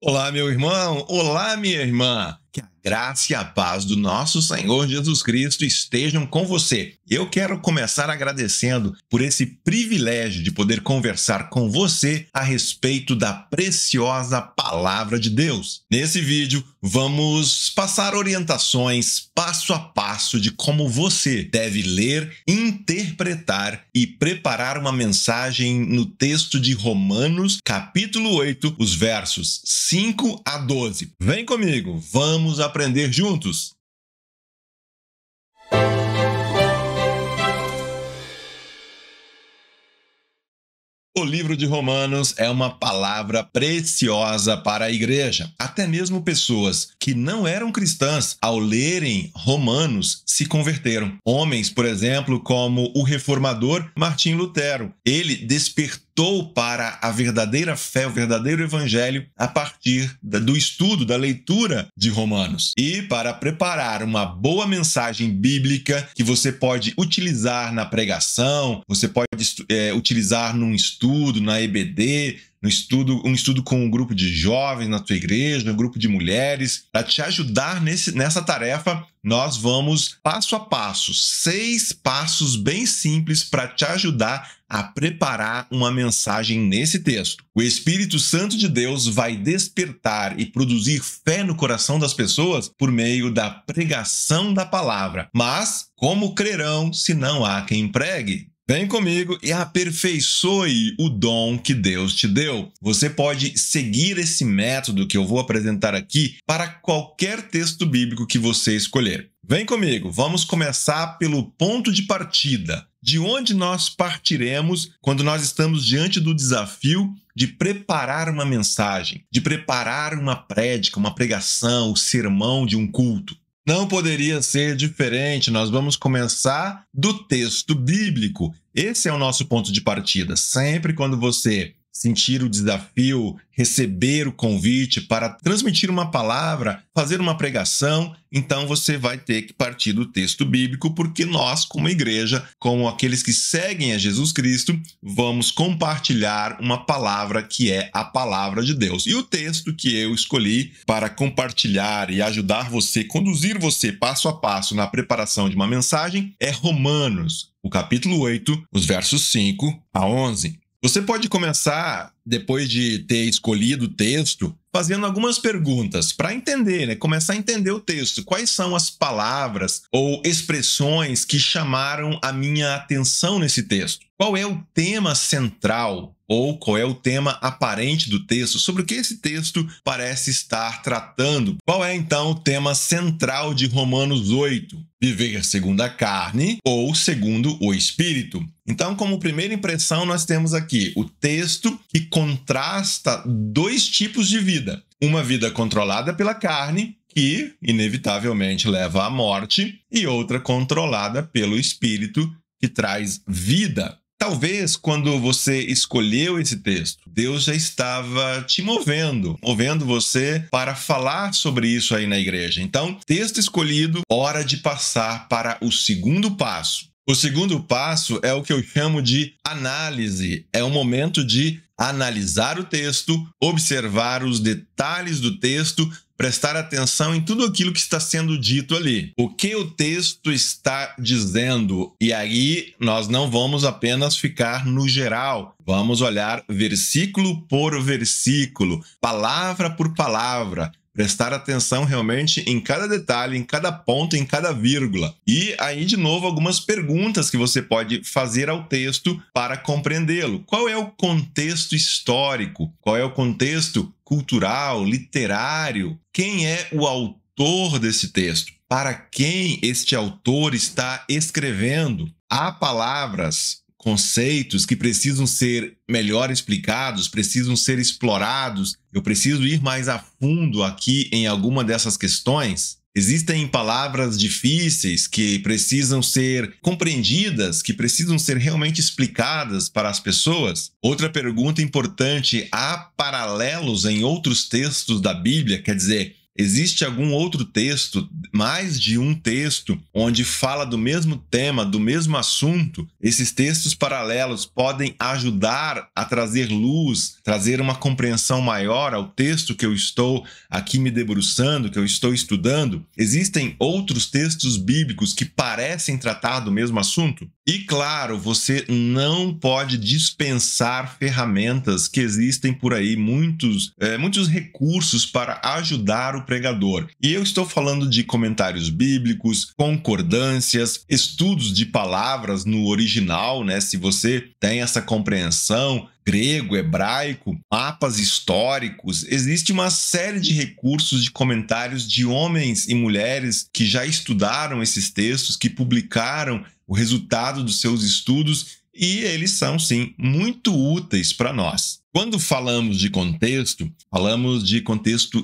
Olá, meu irmão! Olá, minha irmã! Que a graça e a paz do nosso Senhor Jesus Cristo estejam com você. Eu quero começar agradecendo por esse privilégio de poder conversar com você a respeito da preciosa Palavra de Deus. Nesse vídeo, vamos passar orientações passo a passo de como você deve ler, interpretar e preparar uma mensagem no texto de Romanos, capítulo 8, os versos 5 a 12. Vem comigo, vamos aprender juntos! O livro de Romanos é uma palavra preciosa para a igreja. Até mesmo pessoas que não eram cristãs, ao lerem Romanos, se converteram. Homens, por exemplo, como o reformador Martim Lutero. Ele despertou para a verdadeira fé, o verdadeiro evangelho, a partir do estudo, da leitura de Romanos. E para preparar uma boa mensagem bíblica que você pode utilizar na pregação, você pode utilizar num estudo, na EBD, um estudo com um grupo de jovens na tua igreja, um grupo de mulheres. Para te ajudar nessa tarefa, nós vamos passo a passo, 6 passos bem simples para te ajudar a preparar uma mensagem nesse texto. O Espírito Santo de Deus vai despertar e produzir fé no coração das pessoas por meio da pregação da palavra. Mas como crerão se não há quem pregue? Vem comigo e aperfeiçoe o dom que Deus te deu. Você pode seguir esse método que eu vou apresentar aqui para qualquer texto bíblico que você escolher. Vem comigo, vamos começar pelo ponto de partida. De onde nós partiremos quando nós estamos diante do desafio de preparar uma mensagem, de preparar uma prédica, uma pregação, o sermão de um culto? Não poderia ser diferente, nós vamos começar do texto bíblico. Esse é o nosso ponto de partida. Sempre quando você sentir o desafio, receber o convite para transmitir uma palavra, fazer uma pregação, então você vai ter que partir do texto bíblico, porque nós, como igreja, como aqueles que seguem a Jesus Cristo, vamos compartilhar uma palavra que é a palavra de Deus. E o texto que eu escolhi para compartilhar e ajudar você, conduzir você passo a passo na preparação de uma mensagem é Romanos, o capítulo 8, os versos 5 a 11. Você pode começar, depois de ter escolhido o texto, fazendo algumas perguntas para entender, começar a entender o texto. Quais são as palavras ou expressões que chamaram a minha atenção nesse texto? Qual é o tema central ou qual é o tema aparente do texto? Sobre o que esse texto parece estar tratando? Qual é, então, o tema central de Romanos 8? Viver segundo a carne ou segundo o Espírito? Então, como primeira impressão, nós temos aqui o texto que contrasta 2 tipos de vida. Uma vida controlada pela carne, que inevitavelmente leva à morte, e outra controlada pelo Espírito, que traz vida. Talvez, quando você escolheu esse texto, Deus já estava te movendo você para falar sobre isso aí na igreja. Então, texto escolhido, hora de passar para o segundo passo. O segundo passo é o que eu chamo de análise. É o momento de analisar o texto, observar os detalhes do texto, prestar atenção em tudo aquilo que está sendo dito ali. O que o texto está dizendo? E aí nós não vamos apenas ficar no geral. Vamos olhar versículo por versículo, palavra por palavra. Prestar atenção realmente em cada detalhe, em cada ponto, em cada vírgula. E aí, de novo, algumas perguntas que você pode fazer ao texto para compreendê-lo. Qual é o contexto histórico? Qual é o contexto cultural, literário? Quem é o autor desse texto? Para quem este autor está escrevendo? Há palavras, conceitos que precisam ser melhor explicados, precisam ser explorados. Eu preciso ir mais a fundo aqui em alguma dessas questões. Existem palavras difíceis que precisam ser compreendidas, que precisam ser realmente explicadas para as pessoas. Outra pergunta importante: há paralelos em outros textos da Bíblia? Quer dizer, Existe algum outro texto, mais de um texto, onde fala do mesmo tema, do mesmo assunto? Esses textos paralelos podem ajudar a trazer luz, trazer uma compreensão maior ao texto que eu estou aqui me debruçando, que eu estou estudando? Existem outros textos bíblicos que parecem tratar do mesmo assunto? E claro, você não pode dispensar ferramentas que existem por aí, muitos recursos para ajudar o pregador. E eu estou falando de comentários bíblicos, concordâncias, estudos de palavras no original, né? Se você tem essa compreensão, grego, hebraico, mapas históricos, existe uma série de recursos de comentários de homens e mulheres que já estudaram esses textos, que publicaram o resultado dos seus estudos, e eles são, sim, muito úteis para nós. Quando falamos de contexto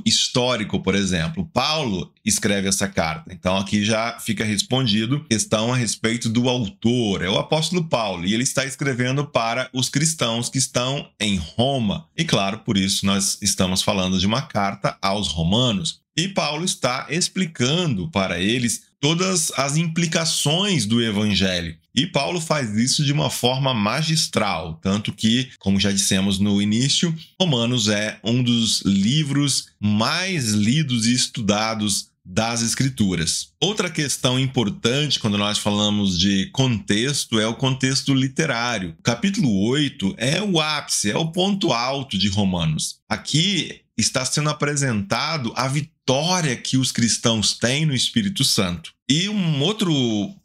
histórico, por exemplo. Paulo escreve essa carta. Então, aqui já fica respondido questão a respeito do autor. É o apóstolo Paulo, e ele está escrevendo para os cristãos que estão em Roma. E, claro, por isso nós estamos falando de uma carta aos romanos. E Paulo está explicando para eles todas as implicações do evangelho. E Paulo faz isso de uma forma magistral, tanto que, como já dissemos no início, Romanos é um dos livros mais lidos e estudados das Escrituras. Outra questão importante quando nós falamos de contexto é o contexto literário. O capítulo 8 é o ápice, é o ponto alto de Romanos. Aqui está sendo apresentado a vitória que os cristãos têm no Espírito Santo. E um outro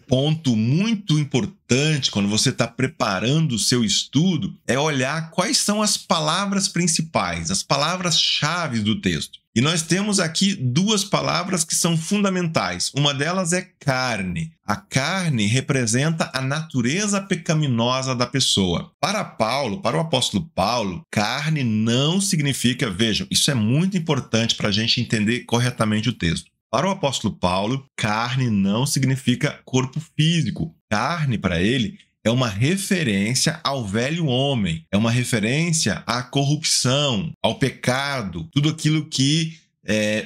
ponto muito importante quando você está preparando o seu estudo é olhar quais são as palavras principais, as palavras-chave do texto. E nós temos aqui duas palavras que são fundamentais. Uma delas é carne. A carne representa a natureza pecaminosa da pessoa. Para Paulo, para o apóstolo Paulo, carne não significa... Vejam, isso é muito importante para a gente entender corretamente o texto. Para o apóstolo Paulo, carne não significa corpo físico. Carne, para ele, é uma referência ao velho homem, é uma referência à corrupção, ao pecado, tudo aquilo que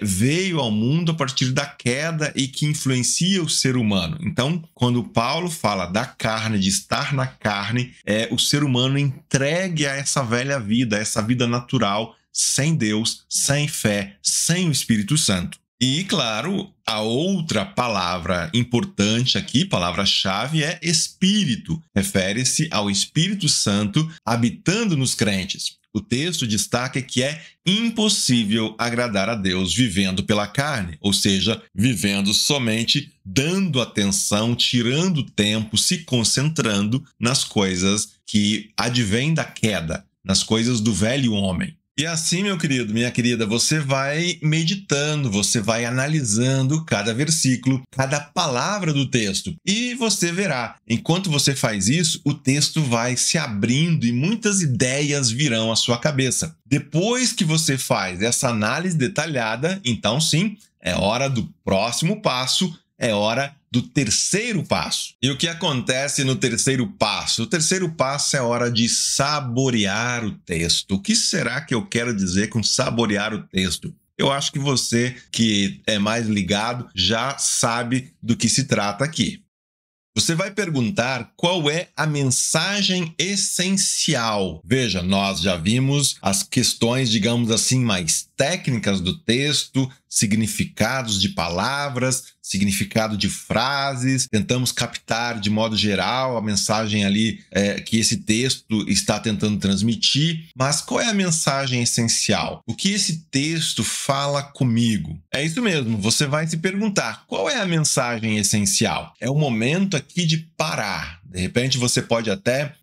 veio ao mundo a partir da queda e que influencia o ser humano. Então, quando Paulo fala da carne, de estar na carne, é o ser humano entregue a essa velha vida, a essa vida natural, sem Deus, sem fé, sem o Espírito Santo. E, claro, a outra palavra importante aqui, palavra-chave, é Espírito. Refere-se ao Espírito Santo habitando nos crentes. O texto destaca que é impossível agradar a Deus vivendo pela carne, ou seja, vivendo somente dando atenção, tirando tempo, se concentrando nas coisas que advêm da queda, nas coisas do velho homem. E assim, meu querido, minha querida, você vai meditando, você vai analisando cada versículo, cada palavra do texto. E você verá, enquanto você faz isso, o texto vai se abrindo e muitas ideias virão à sua cabeça. Depois que você faz essa análise detalhada, então sim, é hora do próximo passo, é hora do terceiro passo. E o que acontece no terceiro passo? O terceiro passo é hora de saborear o texto. O que será que eu quero dizer com saborear o texto? Eu acho que você, que é mais ligado, já sabe do que se trata aqui. Você vai perguntar qual é a mensagem essencial. Veja, nós já vimos as questões, digamos assim, mais técnicas do texto, significados de palavras, significado de frases, tentamos captar de modo geral a mensagem ali que esse texto está tentando transmitir, mas qual é a mensagem essencial? O que esse texto fala comigo? É isso mesmo, você vai se perguntar, qual é a mensagem essencial? É o momento aqui de parar. De repente você pode até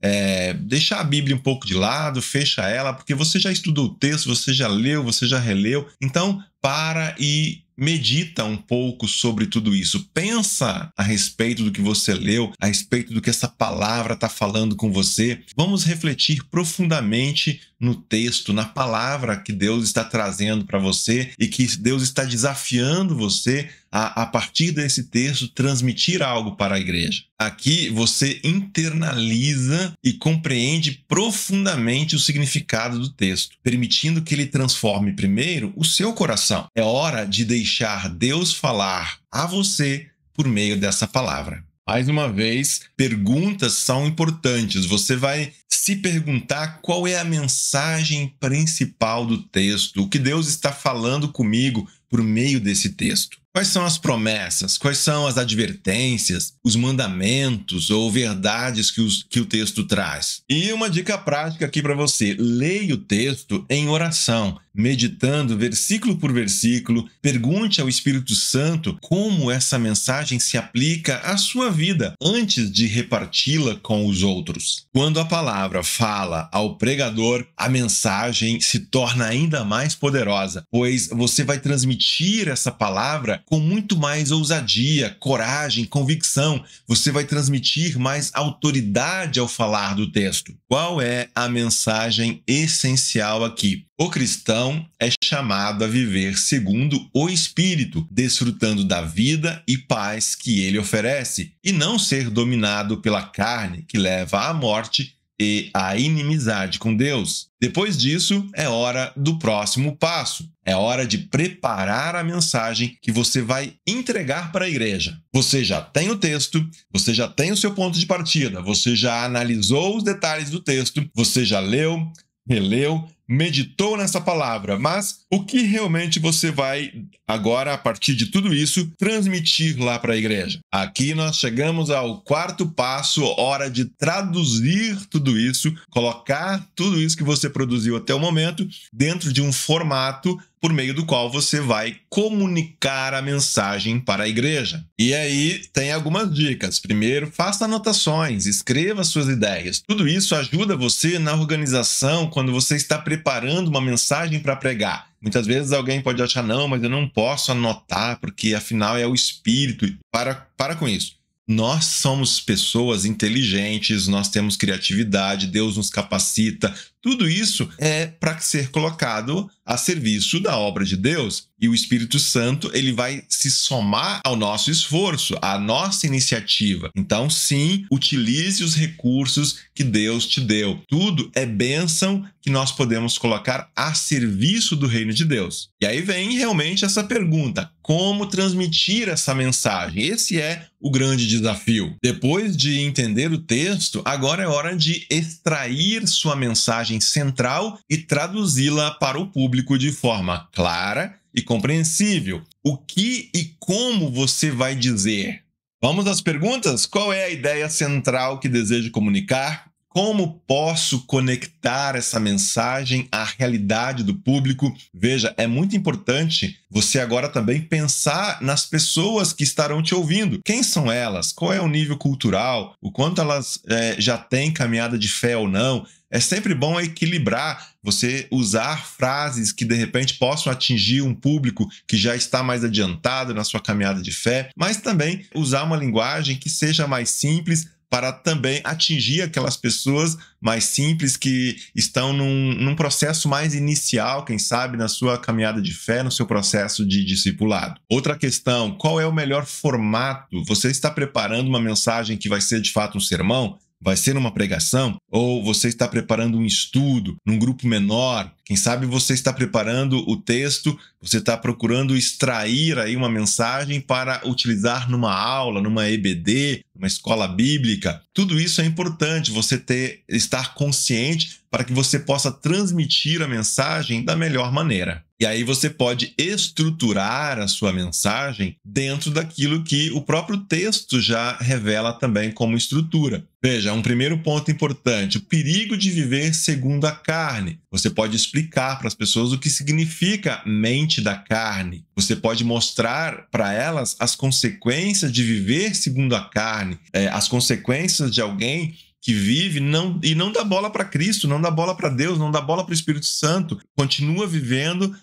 deixar a Bíblia um pouco de lado, fecha ela, porque você já estudou o texto, você já leu, você já releu. Então, para e medita um pouco sobre tudo isso. Pensa a respeito do que você leu, a respeito do que essa palavra está falando com você. Vamos refletir profundamente no texto, na palavra que Deus está trazendo para você e que Deus está desafiando você a partir desse texto, transmitir algo para a igreja. Aqui você internaliza e compreende profundamente o significado do texto, permitindo que ele transforme primeiro o seu coração. É hora de deixar Deus falar a você por meio dessa palavra. Mais uma vez, perguntas são importantes. Você vai se perguntar qual é a mensagem principal do texto, o que Deus está falando comigo por meio desse texto. Quais são as promessas? Quais são as advertências, os mandamentos ou verdades que o texto traz? E uma dica prática aqui para você: leia o texto em oração, meditando versículo por versículo. Pergunte ao Espírito Santo como essa mensagem se aplica à sua vida antes de reparti-la com os outros. Quando a palavra fala ao pregador, a mensagem se torna ainda mais poderosa, pois você vai transmitir essa palavra com muito mais ousadia, coragem, convicção. Você vai transmitir mais autoridade ao falar do texto. Qual é a mensagem essencial aqui? O cristão é chamado a viver segundo o Espírito, desfrutando da vida e paz que ele oferece, e não ser dominado pela carne, que leva à morte e à inimizade com Deus. Depois disso, é hora do próximo passo. É hora de preparar a mensagem que você vai entregar para a igreja. Você já tem o texto, você já tem o seu ponto de partida, você já analisou os detalhes do texto, você já leu, releu, meditou nessa palavra, mas o que realmente você vai, agora, a partir de tudo isso, transmitir lá para a igreja? Aqui nós chegamos ao quarto passo, hora de traduzir tudo isso, colocar tudo isso que você produziu até o momento dentro de um formato por meio do qual você vai comunicar a mensagem para a igreja. E aí tem algumas dicas. Primeiro, faça anotações, escreva suas ideias. Tudo isso ajuda você na organização quando você está preparando uma mensagem para pregar. Muitas vezes alguém pode achar, não, mas eu não posso anotar porque afinal é o Espírito. Para com isso. Nós somos pessoas inteligentes, nós temos criatividade, Deus nos capacita. Tudo isso é para ser colocado a serviço da obra de Deus. E o Espírito Santo, ele vai se somar ao nosso esforço, à nossa iniciativa. Então, sim, utilize os recursos que Deus te deu. Tudo é bênção que nós podemos colocar a serviço do reino de Deus. E aí vem realmente essa pergunta: como transmitir essa mensagem? Esse é o grande desafio. Depois de entender o texto, agora é hora de extrair sua mensagem central e traduzi-la para o público de forma clara e compreensível. O que e como você vai dizer? Vamos às perguntas? Qual é a ideia central que deseja comunicar? Como posso conectar essa mensagem à realidade do público? Veja, é muito importante você agora também pensar nas pessoas que estarão te ouvindo. Quem são elas? Qual é o nível cultural? O quanto elas já têm caminhada de fé ou não? É sempre bom equilibrar, você usar frases que de repente possam atingir um público que já está mais adiantado na sua caminhada de fé, mas também usar uma linguagem que seja mais simples para também atingir aquelas pessoas mais simples que estão num processo mais inicial, quem sabe, na sua caminhada de fé, no seu processo de discipulado. Outra questão: qual é o melhor formato? Você está preparando uma mensagem que vai ser de fato um sermão? Vai ser uma pregação? Ou você está preparando um estudo num grupo menor? Quem sabe você está preparando o texto, você está procurando extrair aí uma mensagem para utilizar numa aula, numa EBD, numa escola bíblica. Tudo isso é importante, você estar consciente para que você possa transmitir a mensagem da melhor maneira. E aí você pode estruturar a sua mensagem dentro daquilo que o próprio texto já revela também como estrutura. Veja, um primeiro ponto importante: o perigo de viver segundo a carne. Você pode explicar para as pessoas o que significa mente da carne. Você pode mostrar para elas as consequências de viver segundo a carne, as consequências de alguém que vive e não dá bola para Cristo, não dá bola para Deus, não dá bola para o Espírito Santo, continua vivendo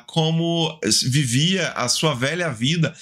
como vivia a sua velha vida,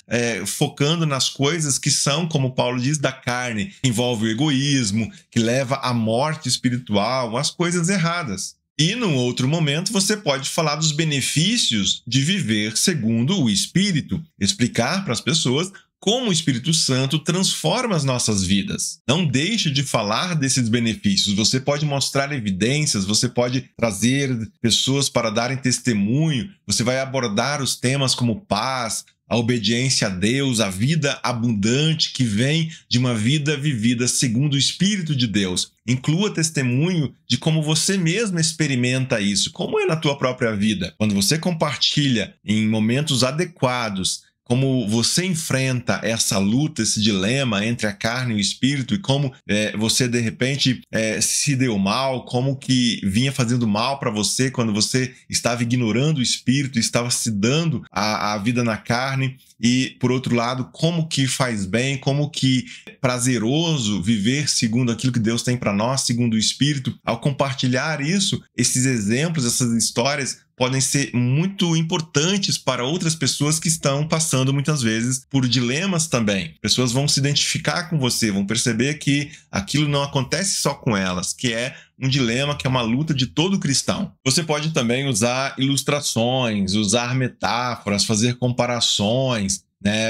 focando nas coisas que são, como Paulo diz, da carne, que envolve o egoísmo, que leva à morte espiritual, as coisas erradas. E num outro momento você pode falar dos benefícios de viver segundo o Espírito, explicar para as pessoas como o Espírito Santo transforma as nossas vidas. Não deixe de falar desses benefícios. Você pode mostrar evidências, você pode trazer pessoas para darem testemunho, você vai abordar os temas como paz, a obediência a Deus, a vida abundante que vem de uma vida vivida segundo o Espírito de Deus. Inclua testemunho de como você mesmo experimenta isso, como é na tua própria vida. Quando você compartilha em momentos adequados como você enfrenta essa luta, esse dilema entre a carne e o espírito e como você de repente se deu mal, como que vinha fazendo mal para você quando você estava ignorando o espírito, estava se dando a vida na carne e, por outro lado, como que faz bem, como que é prazeroso viver segundo aquilo que Deus tem para nós, segundo o espírito. Ao compartilhar isso, esses exemplos, essas histórias podem ser muito importantes para outras pessoas que estão passando muitas vezes por dilemas também. Pessoas vão se identificar com você, vão perceber que aquilo não acontece só com elas, que é um dilema, que é uma luta de todo cristão. Você pode também usar ilustrações, usar metáforas, fazer comparações,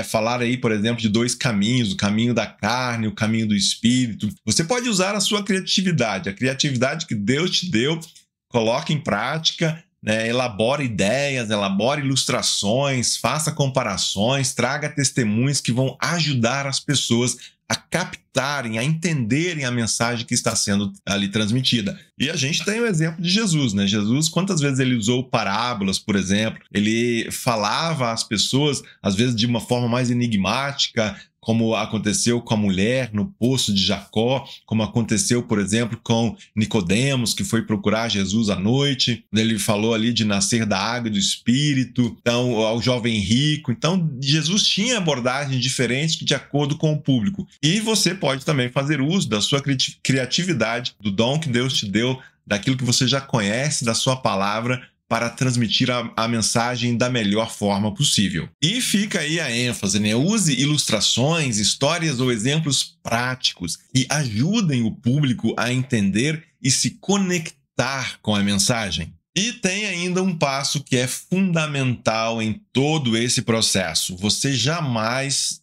falar aí, por exemplo, de dois caminhos, o caminho da carne, o caminho do espírito. Você pode usar a sua criatividade, a criatividade que Deus te deu, coloque em prática, elabore ideias, elabore ilustrações, faça comparações, traga testemunhos que vão ajudar as pessoas a captarem, a entenderem a mensagem que está sendo ali transmitida. E a gente tem o exemplo de Jesus, Jesus, quantas vezes ele usou parábolas, por exemplo, ele falava às pessoas, às vezes de uma forma mais enigmática, como aconteceu com a mulher no poço de Jacó, como aconteceu, por exemplo, com Nicodemos, que foi procurar Jesus à noite. Ele falou ali de nascer da água e do Espírito, então, ao jovem rico. Então, Jesus tinha abordagens diferentes de acordo com o público. E você pode também fazer uso da sua criatividade, do dom que Deus te deu, daquilo que você já conhece, da sua palavra, para transmitir a mensagem da melhor forma possível. E fica aí a ênfase, Use ilustrações, histórias ou exemplos práticos que ajudem o público a entender e se conectar com a mensagem. E tem ainda um passo que é fundamental em todo esse processo. Você jamais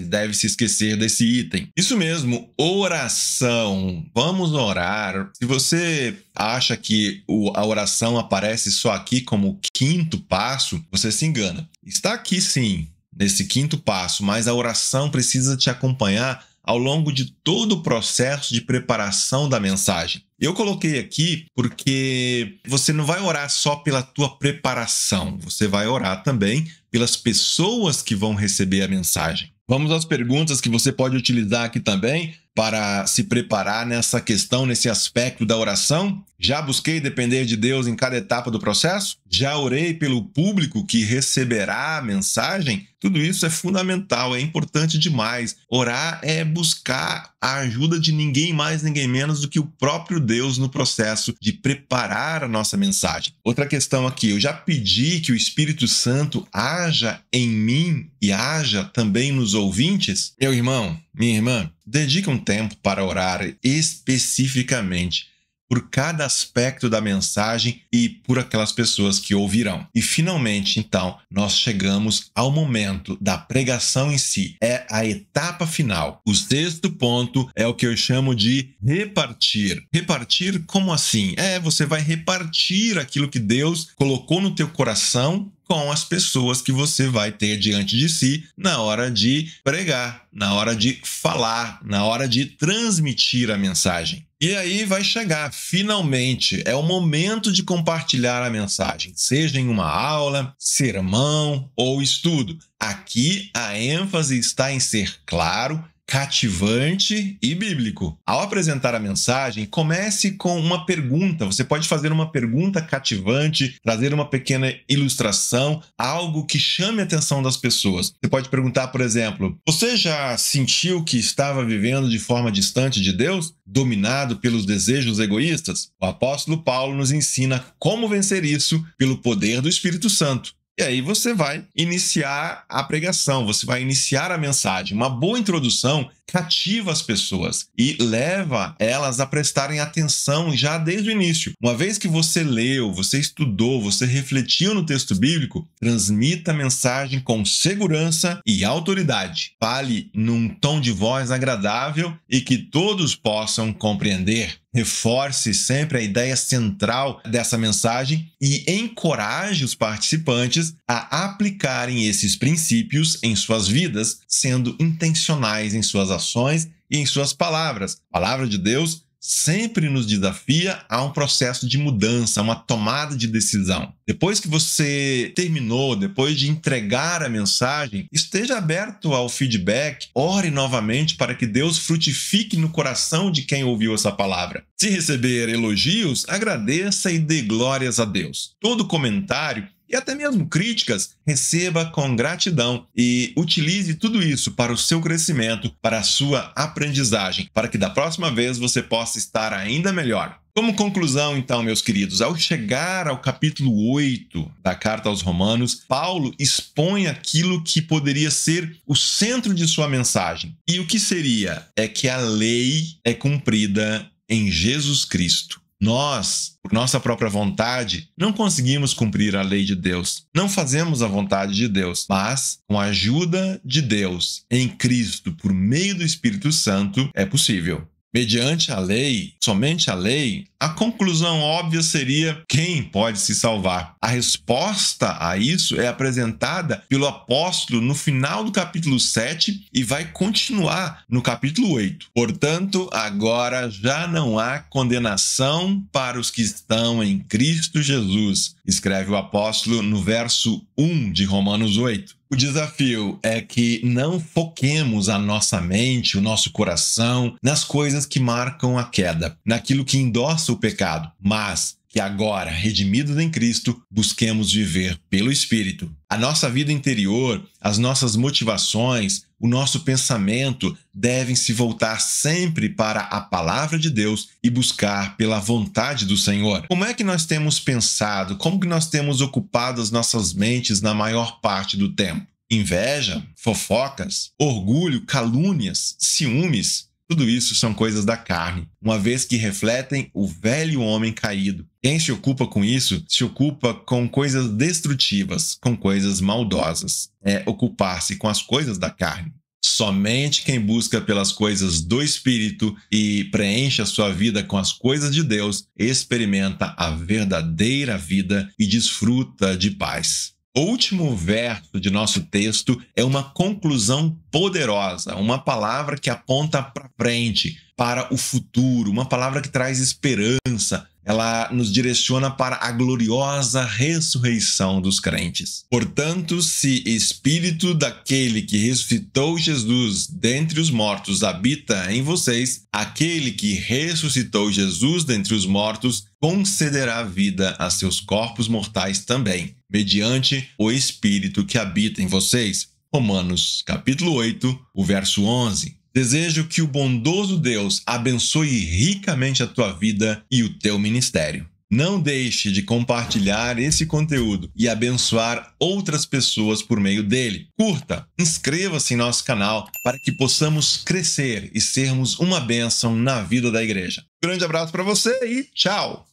deve se esquecer desse item. Isso mesmo, oração. Vamos orar. Se você acha que a oração aparece só aqui como quinto passo, você se engana. Está aqui sim, nesse quinto passo, mas a oração precisa te acompanhar ao longo de todo o processo de preparação da mensagem. Eu coloquei aqui porque você não vai orar só pela tua preparação, você vai orar também pelas pessoas que vão receber a mensagem. Vamos às perguntas que você pode utilizar aqui também para se preparar nessa questão, nesse aspecto da oração. Já busquei depender de Deus em cada etapa do processo? Já orei pelo público que receberá a mensagem? Tudo isso é fundamental, é importante demais. Orar é buscar a ajuda de ninguém mais, ninguém menos do que o próprio Deus no processo de preparar a nossa mensagem. Outra questão aqui, eu já pedi que o Espírito Santo haja em mim e haja também nos ouvintes? Meu irmão, minha irmã, dedique um tempo para orar especificamente por cada aspecto da mensagem e por aquelas pessoas que ouvirão. E finalmente, então, nós chegamos ao momento da pregação em si. É a etapa final. O sexto ponto é o que eu chamo de repartir. Repartir como assim? Você vai repartir aquilo que Deus colocou no teu coração com as pessoas que você vai ter diante de si na hora de pregar, na hora de falar, na hora de transmitir a mensagem. E aí vai chegar, finalmente, é o momento de compartilhar a mensagem, seja em uma aula, sermão ou estudo. Aqui a ênfase está em ser claro, cativante e bíblico. Ao apresentar a mensagem, comece com uma pergunta. Você pode fazer uma pergunta cativante, trazer uma pequena ilustração, algo que chame a atenção das pessoas. Você pode perguntar, por exemplo, você já sentiu que estava vivendo de forma distante de Deus, dominado pelos desejos egoístas? O apóstolo Paulo nos ensina como vencer isso pelo poder do Espírito Santo. E aí você vai iniciar a pregação, você vai iniciar a mensagem. Uma boa introdução cativa as pessoas e leva elas a prestarem atenção já desde o início. Uma vez que você leu, você estudou, você refletiu no texto bíblico, transmita a mensagem com segurança e autoridade. Fale num tom de voz agradável e que todos possam compreender. Reforce sempre a ideia central dessa mensagem e encoraje os participantes a aplicarem esses princípios em suas vidas, sendo intencionais em suas ações e em suas palavras. A palavra de Deus sempre nos desafia a um processo de mudança, uma tomada de decisão. Depois que você terminou, depois de entregar a mensagem, esteja aberto ao feedback, ore novamente para que Deus frutifique no coração de quem ouviu essa palavra. Se receber elogios, agradeça e dê glórias a Deus. Todo comentário e até mesmo críticas, receba com gratidão e utilize tudo isso para o seu crescimento, para a sua aprendizagem, para que da próxima vez você possa estar ainda melhor. Como conclusão, então, meus queridos, ao chegar ao capítulo 8 da Carta aos Romanos, Paulo expõe aquilo que poderia ser o centro de sua mensagem. E o que seria? É que a lei é cumprida em Jesus Cristo. Nós, por nossa própria vontade, não conseguimos cumprir a lei de Deus. Não fazemos a vontade de Deus, mas com a ajuda de Deus em Cristo, por meio do Espírito Santo, é possível. Mediante a lei, somente a lei, a conclusão óbvia seria: quem pode se salvar? A resposta a isso é apresentada pelo apóstolo no final do capítulo 7 e vai continuar no capítulo 8. Portanto, agora já não há condenação para os que estão em Cristo Jesus, escreve o apóstolo no verso 1 de Romanos 8. O desafio é que não foquemos a nossa mente, o nosso coração, nas coisas que marcam a queda, naquilo que endossa o pecado, mas que agora, redimidos em Cristo, busquemos viver pelo Espírito. A nossa vida interior, as nossas motivações, o nosso pensamento devem se voltar sempre para a palavra de Deus e buscar pela vontade do Senhor. Como é que nós temos pensado? Como que nós temos ocupado as nossas mentes na maior parte do tempo? Inveja, fofocas, orgulho, calúnias, ciúmes? Tudo isso são coisas da carne, uma vez que refletem o velho homem caído. Quem se ocupa com isso, se ocupa com coisas destrutivas, com coisas maldosas. É ocupar-se com as coisas da carne. Somente quem busca pelas coisas do Espírito e preenche a sua vida com as coisas de Deus, experimenta a verdadeira vida e desfruta de paz. O último verso de nosso texto é uma conclusão poderosa, uma palavra que aponta para frente, para o futuro, uma palavra que traz esperança. Ela nos direciona para a gloriosa ressurreição dos crentes. Portanto, se Espírito daquele que ressuscitou Jesus dentre os mortos habita em vocês, aquele que ressuscitou Jesus dentre os mortos concederá vida a seus corpos mortais também, mediante o Espírito que habita em vocês. Romanos, capítulo 8, o verso 11. Desejo que o bondoso Deus abençoe ricamente a tua vida e o teu ministério. Não deixe de compartilhar esse conteúdo e abençoar outras pessoas por meio dele. Curta, inscreva-se em nosso canal para que possamos crescer e sermos uma bênção na vida da igreja. Grande abraço para você e tchau!